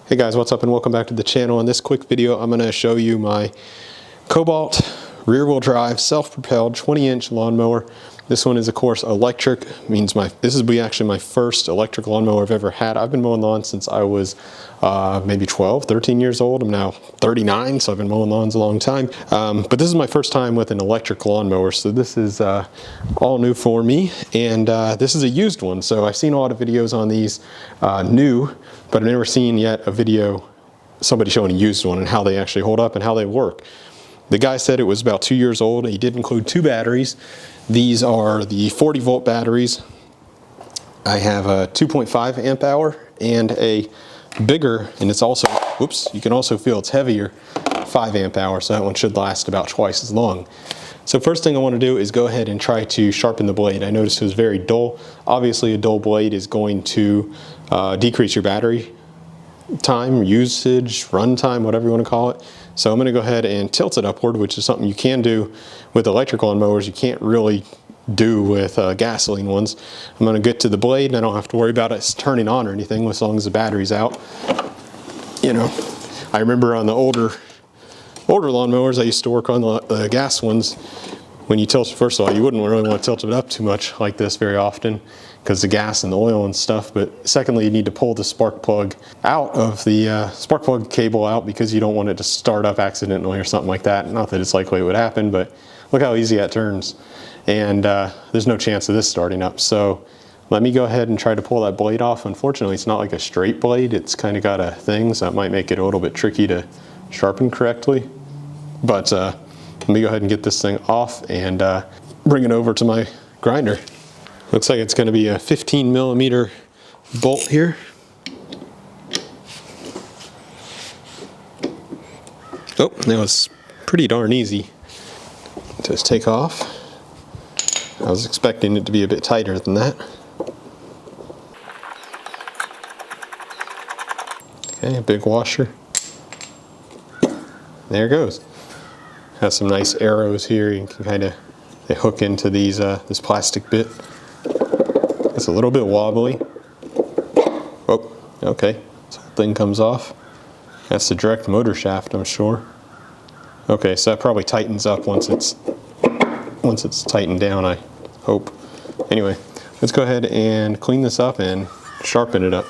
Hey guys, what's up and welcome back to the channel. In this quick video, I'm going to show you my Kobalt rear-wheel drive self-propelled 20-inch lawnmower. This one is of course electric. This is actually my first electric lawnmower I've ever had. I've been mowing lawns since I was maybe 12, 13 years old. I'm now 39, so I've been mowing lawns a long time. But this is my first time with an electric lawnmower, so this is all new for me. And this is a used one, so I've seen a lot of videos on these new, but I've never seen yet a video somebody showing a used one and how they actually hold up and how they work. The guy said it was about 2 years old. He did include two batteries. These are the 40-volt batteries. I have a 2.5 amp hour and a bigger, and it's also, whoops, you can also feel it's heavier, 5 amp hour, so that one should last about twice as long. So first thing I want to do is go ahead and try to sharpen the blade. I noticed it was very dull. Obviously a dull blade is going to decrease your battery time, usage, run time, whatever you want to call it. So I'm going to go ahead and tilt it upward, which is something you can do with electric lawnmowers. You can't really do with gasoline ones. I'm going to get to the blade and I don't have to worry about it turning on or anything as long as the battery's out. You know, I remember on the older lawnmowers, I used to work on the gas ones. When you tilt, first of all, you wouldn't really want to tilt it up too much like this very often because the gas and the oil and stuff. But secondly, you need to pull the spark plug out of the spark plug cable out because you don't want it to start up accidentally or something like that. Not that it's likely it would happen, but look how easy that turns. And there's no chance of this starting up. So let me go ahead and try to pull that blade off. Unfortunately, it's not like a straight blade. It's kind of got a thing, so that might make it a little bit tricky to sharpen correctly. But let me go ahead and get this thing off and bring it over to my grinder. Looks like it's going to be a 15mm bolt here. Oh, that was pretty darn easy to take off. I was expecting it to be a bit tighter than that. Okay, a big washer. There it goes. Has some nice arrows here. You can kind of, they hook into these this plastic bit. It's a little bit wobbly. Oh, okay. So the thing comes off. That's the direct motor shaft, I'm sure. Okay, so that probably tightens up once it's tightened down, I hope. Anyway, let's go ahead and clean this up and sharpen it up.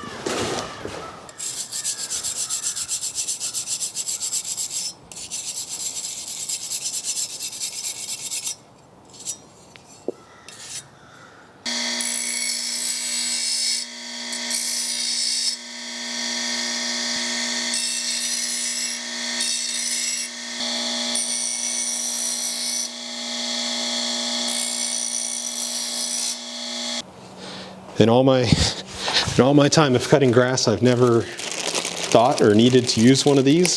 In all my time of cutting grass, I've never thought or needed to use one of these.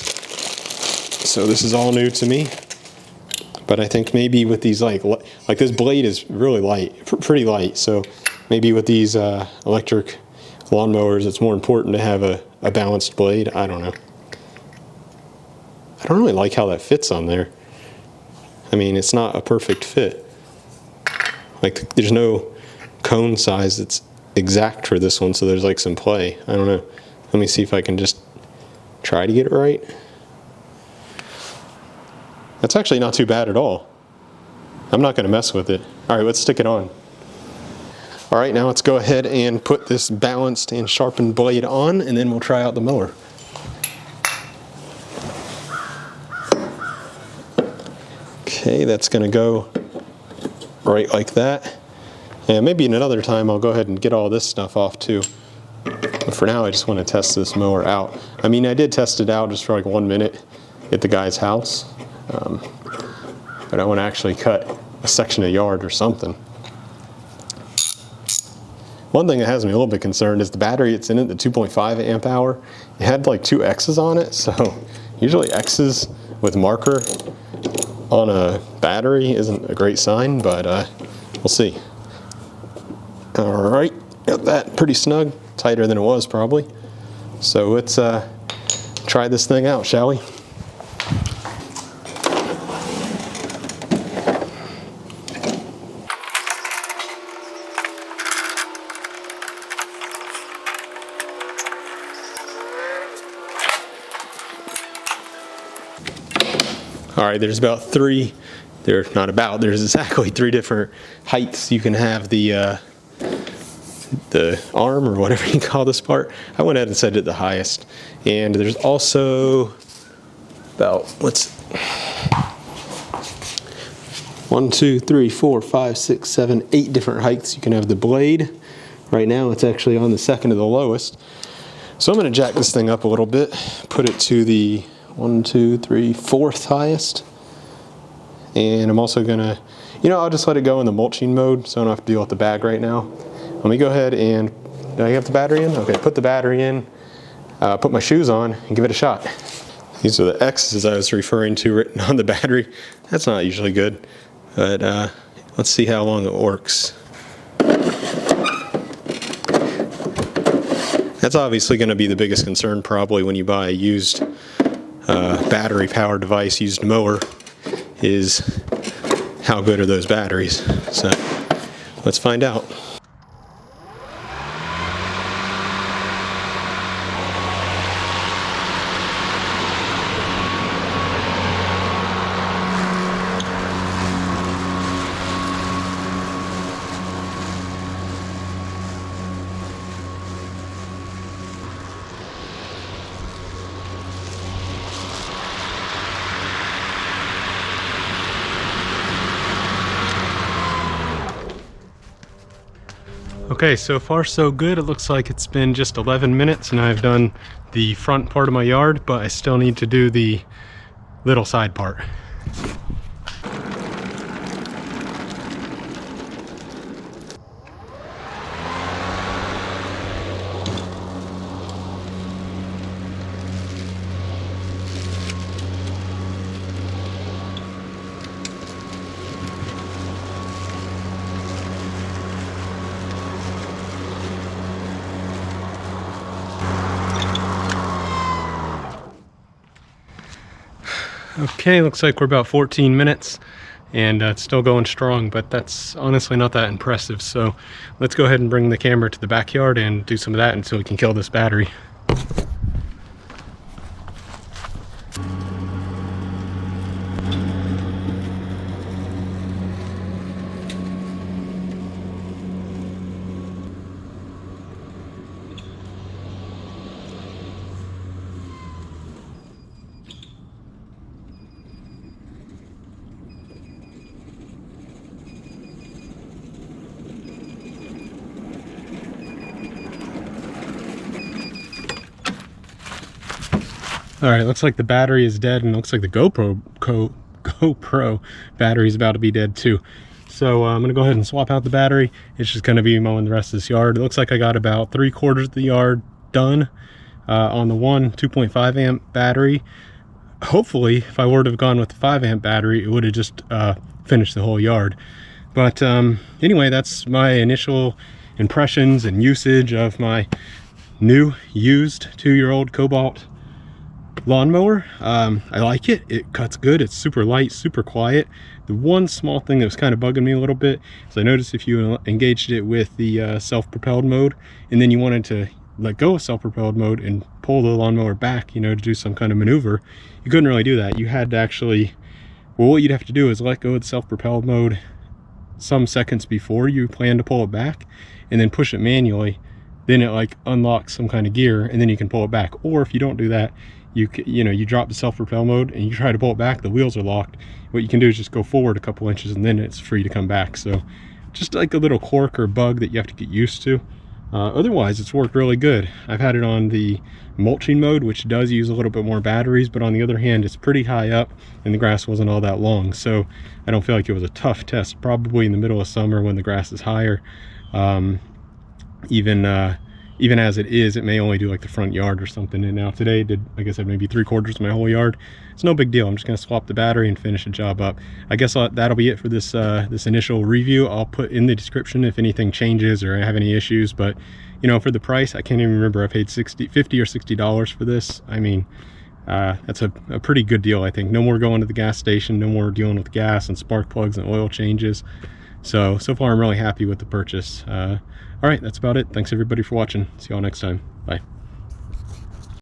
So this is all new to me. But I think maybe with these like this blade is really light, pretty light. So maybe with these electric lawnmowers, it's more important to have a balanced blade. I don't know. I don't really like how that fits on there. I mean, it's not a perfect fit. Like there's no cone size that's exact for this one, so there's like some play. I don't know. Let me see if I can just try to get it right. That's actually not too bad at all. I'm not going to mess with it. All right, let's stick it on. All right, now let's go ahead and put this balanced and sharpened blade on, and then we'll try out the mower. Okay, that's going to go right like that. And maybe in another time I'll go ahead and get all this stuff off too. But for now I just want to test this mower out. I mean, I did test it out just for like 1 minute at the guy's house. But I want to actually cut a section of yard or something. One thing that has me a little bit concerned is the battery it's in it, the 2.5 amp hour. It had like 2 X's on it, so usually X's with marker on a battery isn't a great sign, but we'll see. All right, got that pretty snug, tighter than it was probably. So let's try this thing out, shall we? All right, there's there's exactly 3 different heights you can have the arm, or whatever you call this part. I went ahead and set it the highest. And there's also about, 1, 2, 3, 4, 5, 6, 7, 8 different heights you can have the blade. Right now it's actually on the second to the lowest. So I'm gonna jack this thing up a little bit, put it to the 1, 2, 3, 4th highest. And I'm also gonna, I'll just let it go in the mulching mode so I don't have to deal with the bag right now. Let me go ahead and, do I have the battery in? Okay, put the battery in, put my shoes on, and give it a shot. These are the X's I was referring to written on the battery. That's not usually good, but let's see how long it works. That's obviously going to be the biggest concern probably when you buy a used battery-powered device, used mower, is how good are those batteries. So let's find out. Okay, so far so good. It looks like it's been just 11 minutes and I've done the front part of my yard, but I still need to do the little side part. Okay, looks like we're about 14 minutes and it's still going strong, but that's honestly not that impressive. So let's go ahead and bring the camera to the backyard and do some of that until we can kill this battery. All right, looks like the battery is dead, and looks like the GoPro battery is about to be dead too. So I'm gonna go ahead and swap out the battery. It's just gonna be mowing the rest of this yard. It looks like I got about 3/4 of the yard done on the 2.5 amp battery. Hopefully, if I were to have gone with the 5 amp battery, it would have just finished the whole yard. But anyway, that's my initial impressions and usage of my new used 2-year-old Kobalt lawnmower. I like it. It cuts good. It's super light, super quiet. The one small thing that was kind of bugging me a little bit is I noticed if you engaged it with the self-propelled mode and then you wanted to let go of self-propelled mode and pull the lawnmower back, to do some kind of maneuver, you couldn't really do that. You had to actually, well, what you'd have to do is let go of the self-propelled mode some seconds before you plan to pull it back and then push it manually. Then it like unlocks some kind of gear and then you can pull it back. Or if you don't do that, you drop the self-propel mode and you try to pull it back, the wheels are locked. What you can do is just go forward a couple inches and then it's free to come back. So just like a little quirk or bug that you have to get used to. Otherwise, it's worked really good. I've had it on the mulching mode, which does use a little bit more batteries, but on the other hand, it's pretty high up and the grass wasn't all that long. So I don't feel like it was a tough test. Probably in the middle of summer when the grass is higher. Even as it is, it may only do like the front yard or something. And now today it did, like I said, maybe 3/4 of my whole yard. It's no big deal. I'm just gonna swap the battery and finish the job up. I guess that'll be it for this this initial review. I'll put in the description if anything changes or I have any issues. But for the price, I can't even remember. I paid $50 or $60 for this. I mean, that's a pretty good deal, I think. No more going to the gas station, no more dealing with gas and spark plugs and oil changes. So far I'm really happy with the purchase. All right, that's about it. Thanks everybody for watching. See y'all next time. Bye.